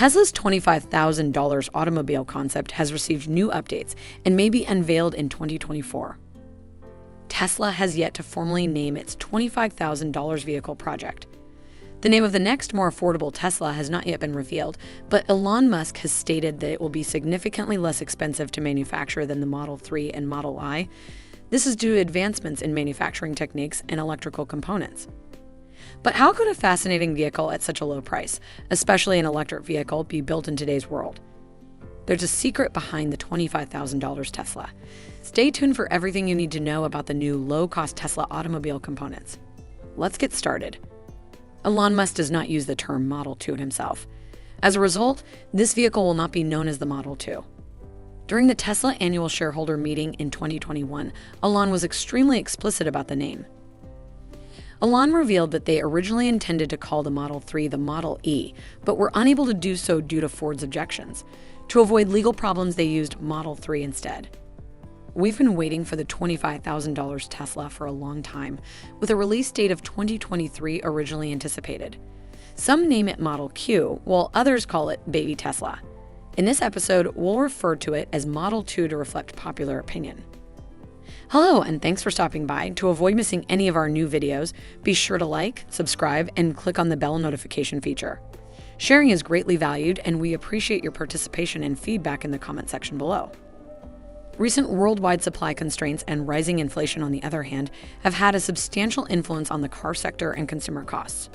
Tesla's $25,000 automobile concept has received new updates and may be unveiled in 2024. Tesla has yet to formally name its $25,000 vehicle project. The name of the next, more affordable Tesla has not yet been revealed, but Elon Musk has stated that it will be significantly less expensive to manufacture than the Model 3 and Model I. This is due to advancements in manufacturing techniques and electrical components. But how could a fascinating vehicle at such a low price, especially an electric vehicle, be built in today's world? There's a secret behind the $25,000 Tesla. Stay tuned for everything you need to know about the new low-cost Tesla automobile components. Let's get started. Elon Musk does not use the term Model 2 himself. As a result, this vehicle will not be known as the Model 2. During the Tesla annual shareholder meeting in 2021, Elon was extremely explicit about the name. Elon revealed that they originally intended to call the Model 3 the Model E, but were unable to do so due to Ford's objections. To avoid legal problems, they used Model 3 instead. We've been waiting for the $25,000 Tesla for a long time, with a release date of 2023 originally anticipated. Some name it Model Q, while others call it Baby Tesla. In this episode, we'll refer to it as Model 2 to reflect popular opinion. Hello, and thanks for stopping by. To avoid missing any of our new videos, be sure to like, subscribe, and click on the bell notification feature. Sharing is greatly valued, and we appreciate your participation and feedback in the comment section below. Recent worldwide supply constraints and rising inflation, on the other hand, have had a substantial influence on the car sector and consumer costs.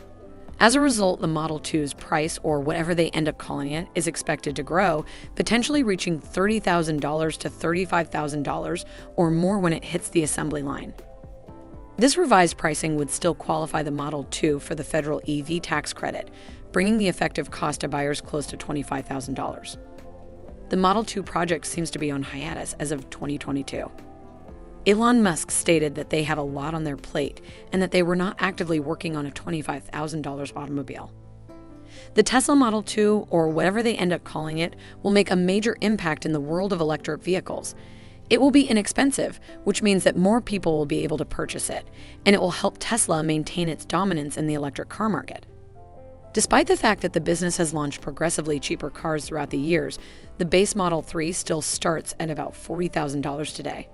As a result, the Model 2's price, or whatever they end up calling it, is expected to grow, potentially reaching $30,000 to $35,000 or more when it hits the assembly line. This revised pricing would still qualify the Model 2 for the federal EV tax credit, bringing the effective cost to buyers close to $25,000. The Model 2 project seems to be on hiatus as of 2022. Elon Musk stated that they had a lot on their plate and that they were not actively working on a $25,000 automobile. The Tesla Model 2, or whatever they end up calling it, will make a major impact in the world of electric vehicles. It will be inexpensive, which means that more people will be able to purchase it, and it will help Tesla maintain its dominance in the electric car market. Despite the fact that the business has launched progressively cheaper cars throughout the years, the base Model 3 still starts at about $40,000 today.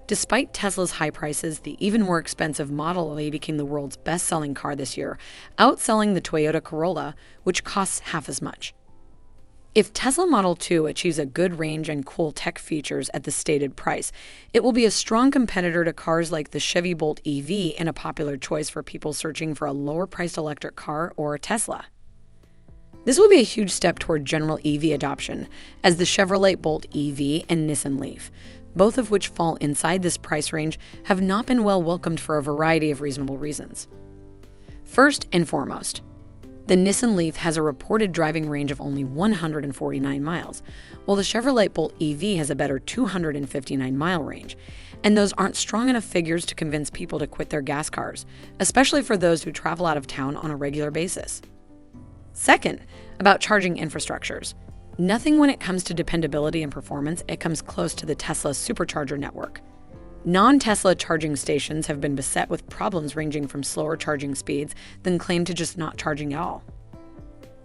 Despite Tesla's high prices, the even more expensive Model A became the world's best-selling car this year, outselling the Toyota Corolla, which costs half as much. If Tesla Model 2 achieves a good range and cool tech features at the stated price, it will be a strong competitor to cars like the Chevy Bolt EV and a popular choice for people searching for a lower-priced electric car or a Tesla. This will be a huge step toward general EV adoption, as the Chevrolet Bolt EV and Nissan Leaf, both of which fall inside this price range, have not been well welcomed for a variety of reasonable reasons. First and foremost, the Nissan Leaf has a reported driving range of only 149 miles, while the Chevrolet Bolt EV has a better 259-mile range, and those aren't strong enough figures to convince people to quit their gas cars, especially for those who travel out of town on a regular basis. Second, about charging infrastructures. Nothing when it comes to dependability and performance, it comes close to the Tesla supercharger network. Non-Tesla charging stations have been beset with problems ranging from slower charging speeds than claim to just not charging at all.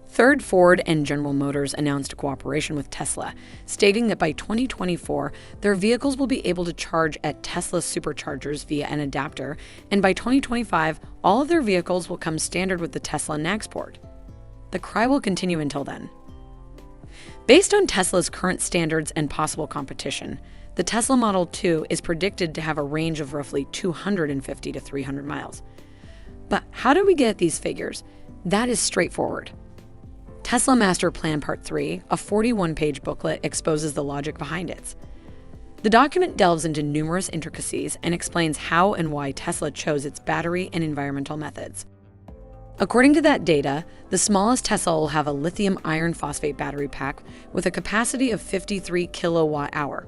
Third, Ford and General Motors announced a cooperation with Tesla, stating that by 2024, their vehicles will be able to charge at Tesla superchargers via an adapter, and by 2025, all of their vehicles will come standard with the Tesla NACS port. The cry will continue until then. Based on Tesla's current standards and possible competition, the Tesla Model 2 is predicted to have a range of roughly 250 to 300 miles. But how do we get at these figures? That is straightforward. Tesla Master Plan Part 3, a 41-page booklet, exposes the logic behind it. The document delves into numerous intricacies and explains how and why Tesla chose its battery and environmental methods. According to that data, the smallest Tesla will have a lithium iron phosphate battery pack with a capacity of 53 kilowatt-hour.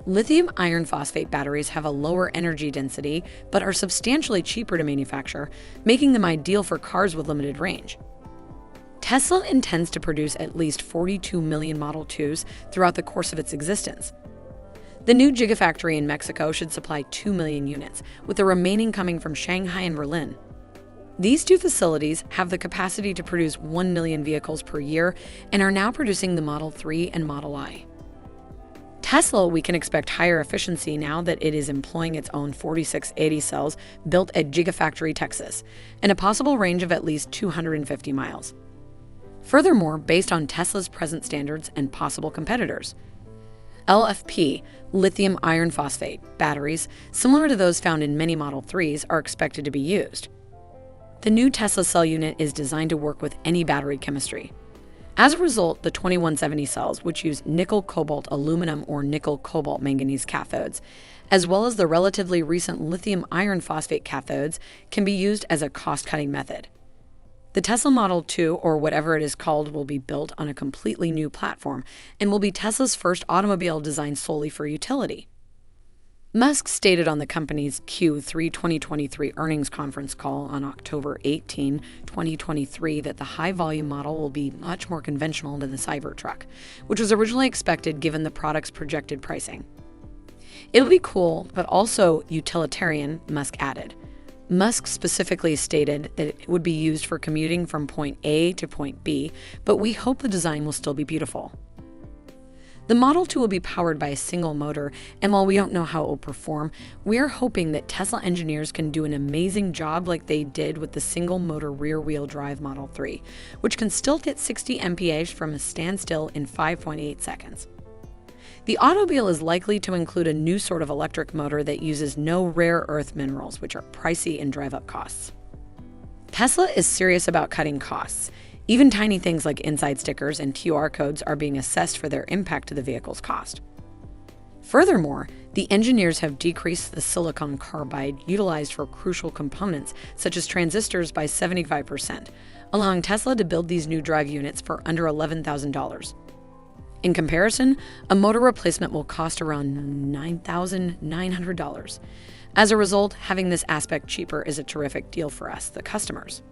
Lithium iron phosphate batteries have a lower energy density but are substantially cheaper to manufacture, making them ideal for cars with limited range. Tesla intends to produce at least 42 million Model 2s throughout the course of its existence. The new Gigafactory in Mexico should supply 2 million units, with the remaining coming from Shanghai and Berlin. These two facilities have the capacity to produce 1 million vehicles per year and are now producing the Model 3 and Model I. Tesla, we can expect higher efficiency now that it is employing its own 4680 cells built at Gigafactory, Texas, and a possible range of at least 250 miles. Furthermore, based on Tesla's present standards and possible competitors, LFP, lithium iron phosphate, batteries, similar to those found in many Model 3s, are expected to be used. The new Tesla cell unit is designed to work with any battery chemistry. As a result, the 2170 cells, which use nickel cobalt aluminum or nickel cobalt manganese cathodes, as well as the relatively recent lithium iron phosphate cathodes, can be used as a cost-cutting method. The Tesla Model 2, or whatever it is called, will be built on a completely new platform and will be Tesla's first automobile designed solely for utility. Musk stated on the company's Q3 2023 earnings conference call on October 18, 2023, that the high-volume model will be much more conventional than the Cybertruck, which was originally expected given the product's projected pricing. It'll be cool, but also utilitarian, Musk added. Musk specifically stated that it would be used for commuting from point A to point B, but we hope the design will still be beautiful. The Model 2 will be powered by a single motor, and while we don't know how it will perform, we are hoping that Tesla engineers can do an amazing job like they did with the single-motor rear-wheel drive Model 3, which can still hit 60 mph from a standstill in 5.8 seconds. The automobile is likely to include a new sort of electric motor that uses no rare earth minerals, which are pricey and drive up costs. Tesla is serious about cutting costs. Even tiny things like inside stickers and QR codes are being assessed for their impact to the vehicle's cost. Furthermore, the engineers have decreased the silicon carbide utilized for crucial components such as transistors by 75%, allowing Tesla to build these new drive units for under $11,000. In comparison, a motor replacement will cost around $9,900. As a result, having this aspect cheaper is a terrific deal for us, the customers.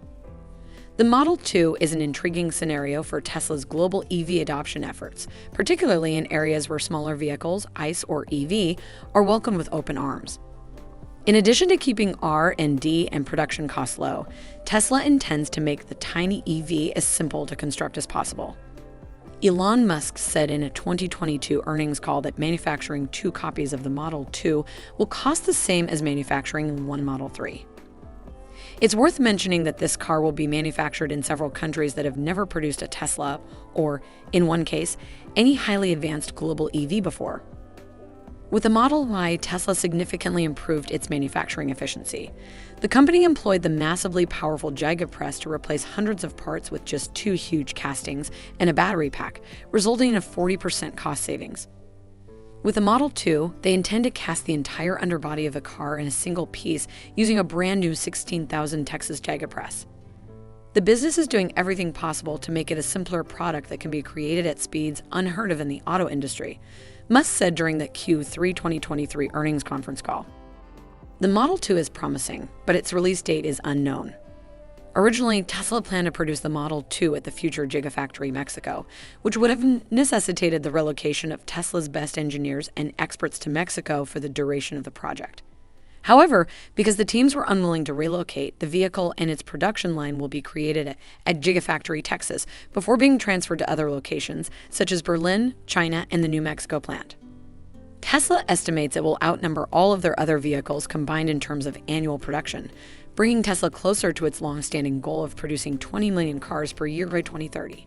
The Model 2 is an intriguing scenario for Tesla's global EV adoption efforts, particularly in areas where smaller vehicles, ICE or EV, are welcomed with open arms. In addition to keeping R&D and production costs low, Tesla intends to make the tiny EV as simple to construct as possible. Elon Musk said in a 2022 earnings call that manufacturing 2 copies of the Model 2 will cost the same as manufacturing 1 Model 3. It's worth mentioning that this car will be manufactured in several countries that have never produced a Tesla or, in one case, any highly advanced global EV before. With the Model Y, Tesla significantly improved its manufacturing efficiency. The company employed the massively powerful Gigapress to replace hundreds of parts with just 2 huge castings and a battery pack, resulting in a 40% cost savings. With the Model 2, they intend to cast the entire underbody of the car in a single piece using a brand new 16,000 Texas Gigapress. The business is doing everything possible to make it a simpler product that can be created at speeds unheard of in the auto industry, Musk said during the Q3 2023 earnings conference call. The Model 2 is promising, but its release date is unknown. Originally, Tesla planned to produce the Model 2 at the future Gigafactory, Mexico, which would have necessitated the relocation of Tesla's best engineers and experts to Mexico for the duration of the project. However, because the teams were unwilling to relocate, the vehicle and its production line will be created at Gigafactory, Texas, before being transferred to other locations, such as Berlin, China, and the New Mexico plant. Tesla estimates it will outnumber all of their other vehicles combined in terms of annual production, bringing Tesla closer to its long-standing goal of producing 20 million cars per year by 2030.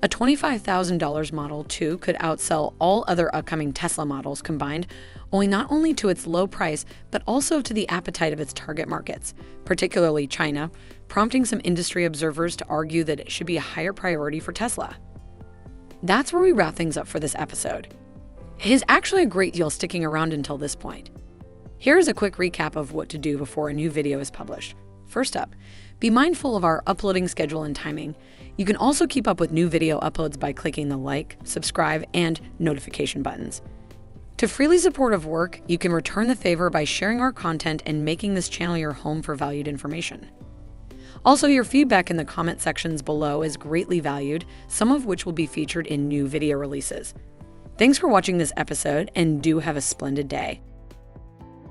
A $25,000 Model 2 could outsell all other upcoming Tesla models combined, owing not only to its low price, but also to the appetite of its target markets, particularly China, prompting some industry observers to argue that it should be a higher priority for Tesla. That's where we wrap things up for this episode. It is actually a great deal sticking around until this point. Here is a quick recap of what to do before a new video is published. First up, be mindful of our uploading schedule and timing. You can also keep up with new video uploads by clicking the like, subscribe, and notification buttons. To freely support our work, you can return the favor by sharing our content and making this channel your home for valued information. Also, your feedback in the comment sections below is greatly valued, some of which will be featured in new video releases. Thanks for watching this episode, and do have a splendid day.